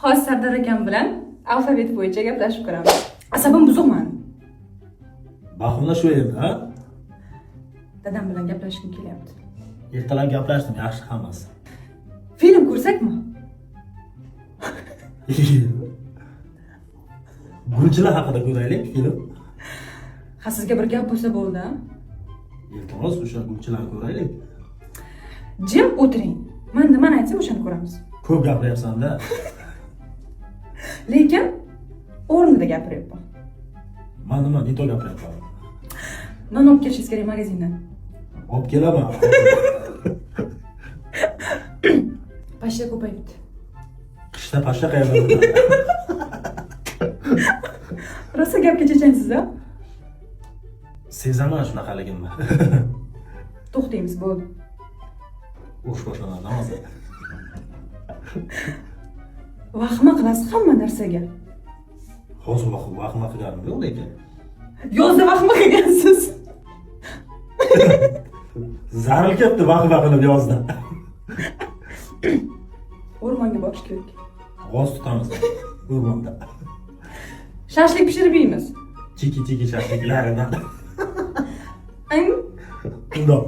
Hozir Sardor akam bilan alfavit bo'yicha gaplashib ko'ramiz. Asabim buzuqman. Baxtimda shu edi, ha? Dadam bilan gaplashishim kelyapti. Ertalab gaplashdim, yaxshi hammasi. Film ko'rsakmi? Gulchilar haqida ko'raylik, film. Ha, sizga bir gap bo'lsa bo'ldi, ha? Iltimos, o'sha gulchilarni ko'raylik. Jim o'tiring. Men nimani aytsam o'shani ko'ramiz. Ko'p gapiryapsan-da. Lekin o'rnida gapiryapman. Men nima neto gapiryapman? Non olib kelishingiz kerak magazindan. Olib kelaman. Pashsha ko'payibdi. Qishda pashsha qayerdan bo'ladi? Rosa gapga chechansiz, ha? Sezaman shunaqaligimni. To'xtaymiz, bo'ldi. O'sh boshlanadi, hozir. Vahima qilasiz hamma narsaga. Hozir vahima qilganim yo'q lekin. Yozda vahima qilgansiz. Zaril ketdi vahima qilib yozda. O'rmonga borish kerak. G'oz tutamiz o'rmonda. Shashlik pishirib yeymiz. Chiki shashliklaridan. Ang Undoq.